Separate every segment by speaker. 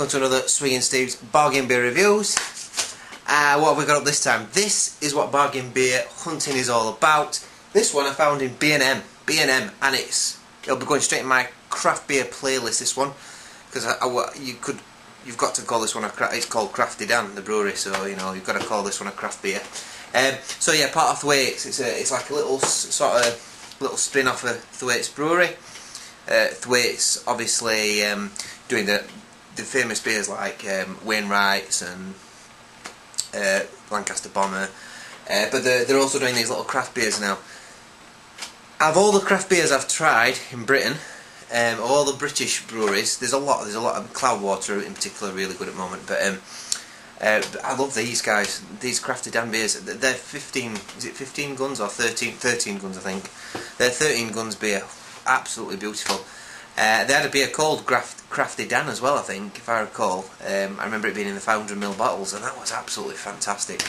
Speaker 1: welcome to another Swiggin Steve's Bargain Beer Reviews. What have we got up this time? This is what bargain beer hunting is all about. This one I found in B&M, and it'll be going straight in my craft beer playlist, this one, because you've got to call this one it's called Crafty Dan, the brewery, so you know you've got to call this one a craft beer. So yeah, part of Thwaites, it's like a little sort of little spin off of Thwaites brewery. Thwaites obviously doing the famous beers like Wainwright's and Lancaster Bomber, but they're also doing these little craft beers now. Of all the craft beers I've tried in Britain, all the British breweries, there's a lot of Cloudwater in particular really good at the moment, but I love these guys, these Crafty Dan beers. They're 15, is it 15 guns or 13 guns I think. They're 13 guns beer, absolutely beautiful. They had a beer called Crafty Dan as well, I think, if I recall. I remember it being in the 500ml bottles, and that was absolutely fantastic.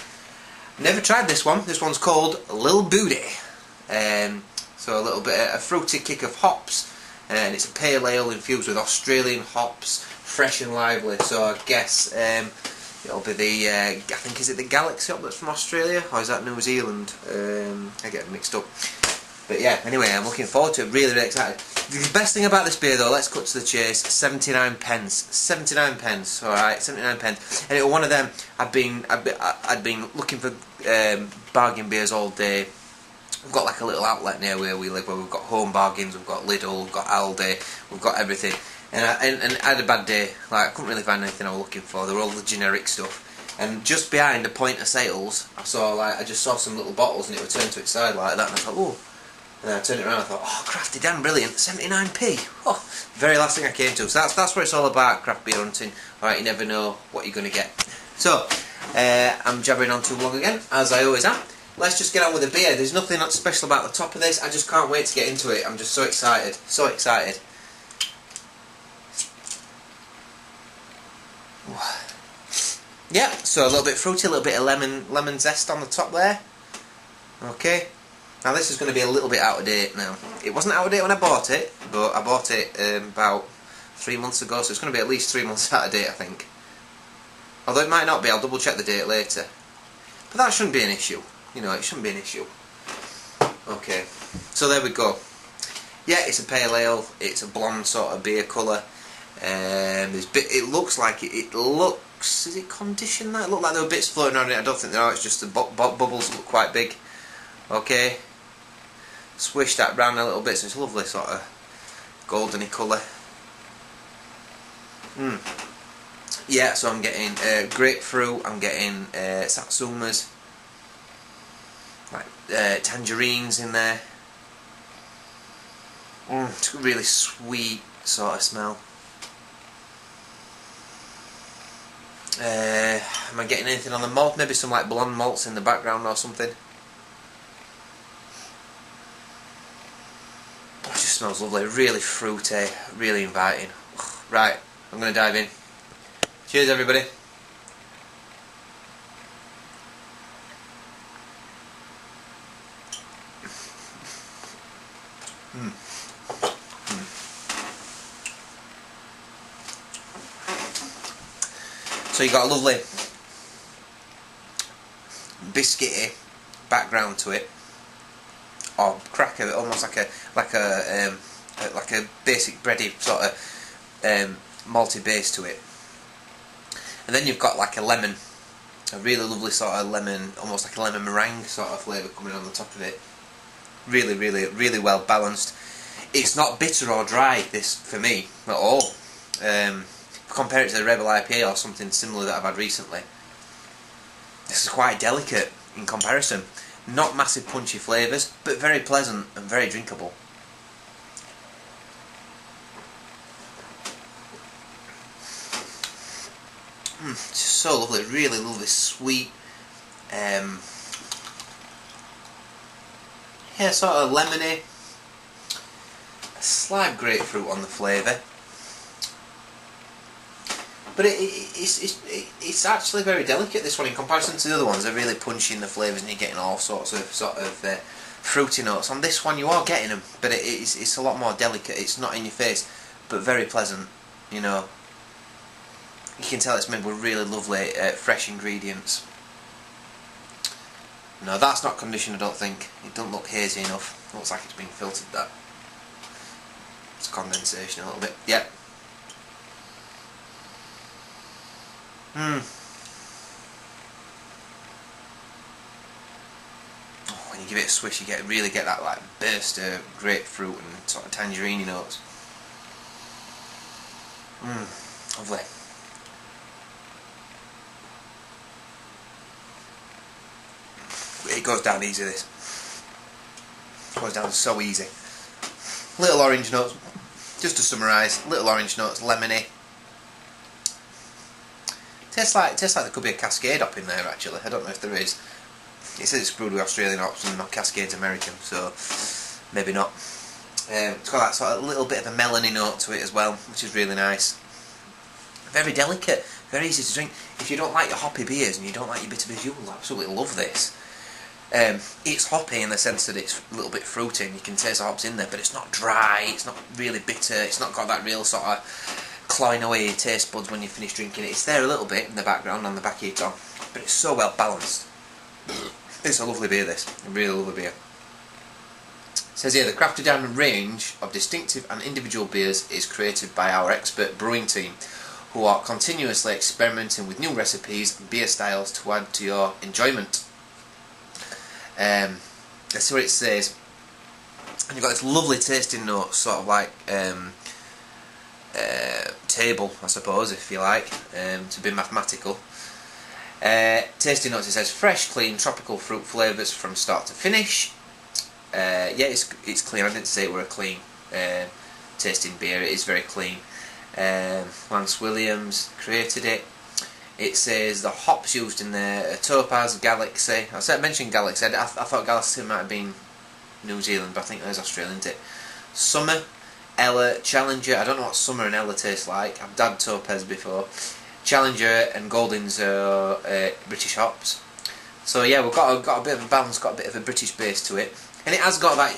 Speaker 1: Never tried this one. This one's called Lil Bewdy. So a little bit, a fruity kick of hops, and it's a pale ale infused with Australian hops, fresh and lively. So I guess it'll be the, I think, is it the Galaxy hop that's from Australia, or is that New Zealand? I get mixed up. But yeah, anyway, I'm looking forward to it, really excited. The best thing about this beer though, let's cut to the chase, 79 pence. 79 pence, alright, 79 pence. And it was one of them, I'd been looking for bargain beers all day. We've got like a little outlet near where we live where we've got Home Bargains, we've got Lidl, we've got Aldi, we've got everything. And I had a bad day, like I couldn't really find anything I was looking for, they were all the generic stuff. And just behind the point of sales, I just saw some little bottles and it would turn to its side like that, and I thought, oh. And then I turned it around and I thought, oh, Crafty Dan, brilliant, 79p. Oh, very last thing I came to. So that's what it's all about, craft beer hunting. Alright, you never know what you're going to get. So, I'm jabbering on too long again, as I always am. Let's just get on with the beer. There's nothing special about the top of this. I just can't wait to get into it. I'm just so excited. So excited. Yeah, so a little bit fruity, a little bit of lemon zest on the top there. Okay. Now this is going to be a little bit out of date now. It wasn't out of date when I bought it, but I bought it about 3 months ago, so it's going to be at least 3 months out of date, I think. Although it might not be, I'll double check the date later. But that shouldn't be an issue. You know, it shouldn't be an issue. Okay, so there we go. Yeah, it's a pale ale, it's a blonde sort of beer colour. It looks like it looks, is it conditioned that? It looked like there were bits floating around it. I don't think there are, it's just the bubbles look quite big. Okay, swish that round a little bit, so it's a lovely sort of goldeny colour. Yeah, so I'm getting grapefruit, I'm getting satsumas, like tangerines in there. It's a really sweet sort of smell. Am I getting anything on the malt? Maybe some like blonde malts in the background or something. It just smells lovely, really fruity, really inviting. Right, I'm going to dive in. Cheers everybody. So you got a lovely biscuity background to it, or cracker, almost like a basic bready sort of malty base to it. And then you've got like a lemon, a really lovely sort of lemon, almost like a lemon meringue sort of flavour coming on the top of it. Really, really, really well balanced. It's not bitter or dry, this, for me, at all. Compare it to the Rebel IPA or something similar that I've had recently. This is quite delicate in comparison. Not massive punchy flavours, but very pleasant and very drinkable. It's just so lovely, really lovely, sweet. Yeah, sort of lemony. A slight grapefruit on the flavour. But it's actually very delicate, this one, in comparison to the other ones. They're really punchy in the flavours and you're getting all sorts of fruity notes. On this one you are getting them, but it's a lot more delicate. It's not in your face, but very pleasant, you know. You can tell it's made with really lovely fresh ingredients. No, that's not conditioned, I don't think. It doesn't look hazy enough. It looks like it's been filtered, that. It's condensation a little bit. Yep. When you give it a swish, you really get that like burst of grapefruit and sort of tangerine notes. Lovely. It goes down easy, this. It goes down so easy. Little orange notes, just to summarise, little orange notes, lemony. Tastes like there could be a Cascade hop in there actually, I don't know if there is. It says it's brewed with Australian hops and not Cascade's American, so maybe not. It's got that sort of little bit of a melony note to it as well, which is really nice. Very delicate, very easy to drink. If you don't like your hoppy beers and you don't like your bitter beers, you will absolutely love this. It's hoppy in the sense that it's a little bit fruity and you can taste the hops in there, but it's not dry, it's not really bitter, it's not got that real sort of clawing away your taste buds when you finish drinking it. It's there a little bit in the background on the back of your tongue, but it's so well balanced. It's a lovely beer, this. A really lovely beer. It says here, the Crafty Diamond range of distinctive and individual beers is created by our expert brewing team, who are continuously experimenting with new recipes and beer styles to add to your enjoyment. Let's see what it says. And you've got this lovely tasting note, sort of like table, I suppose, if you like, to be mathematical. Tasting notes, it says fresh, clean, tropical fruit flavours from start to finish. Yeah, it's clean. I didn't say it were a clean tasting beer. It is very clean. Lance Williams created it. It says the hops used in there are Topaz, Galaxy. I mentioned Galaxy. I thought Galaxy might have been New Zealand, but I think there's Australian, isn't it? Summer, Ella, Challenger. I don't know what Summer and Ella taste like. I've had Topaz before. Challenger and Goldings are British hops. So yeah, we've got a bit of a balance, got a bit of a British base to it, and it has got that.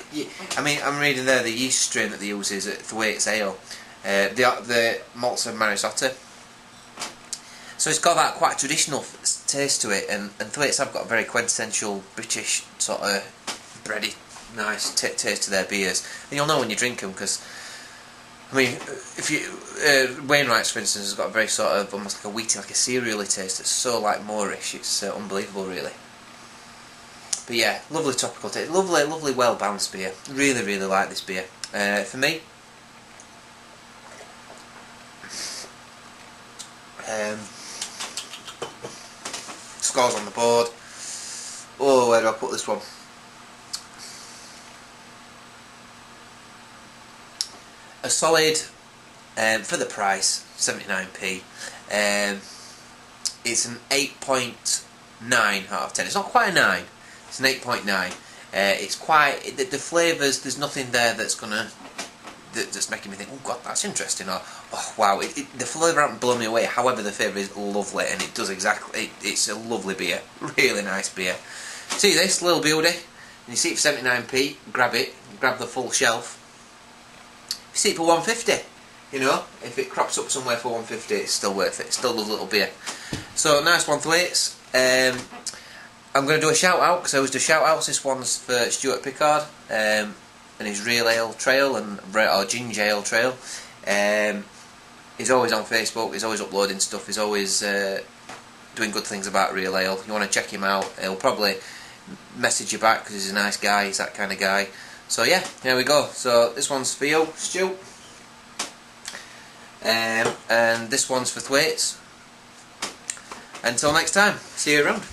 Speaker 1: I mean, I'm reading there the yeast strain that they use is Thwaites Ale. The malts of Marisotta. So it's got that quite traditional taste to it, and Thwaites have got a very quintessential British sort of bready, nice taste to their beers. And you'll know when you drink them, because I mean, if you Wainwright's, for instance, has got a very sort of almost like a wheaty, like a cereally taste. It's so like Moorish. It's unbelievable, really. But yeah, lovely topical taste, lovely, well balanced beer. Really, really like this beer. For me. Scores on the board. Oh, where do I put this one? A solid, for the price, 79p. It's an 8.9 out of 10. It's not quite a 9. It's an 8.9. It's quite the flavours. There's nothing there that's making me think, oh god, that's interesting, or oh wow, the flavour hasn't blown me away. However, the flavour is lovely, and it does exactly. It's a lovely beer, really nice beer. See this little Bewdy, and you see it for 79p. Grab it, grab the full shelf. If you see it for 150, you know, if it crops up somewhere for 150, it's still worth it. It's still a lovely little beer. So nice one, Thwaites. I'm going to do a shout out, because I always do shout outs. This one's for Stuart Pickard. And his Real Ale Trail or Ginger Ale Trail. He's always on Facebook, he's always uploading stuff, he's always doing good things about Real Ale. You want to check him out, he'll probably message you back because he's a nice guy, he's that kind of guy. So yeah, there we go. So this one's for you, Stu. And this one's for Thwaites. Until next time, see you around.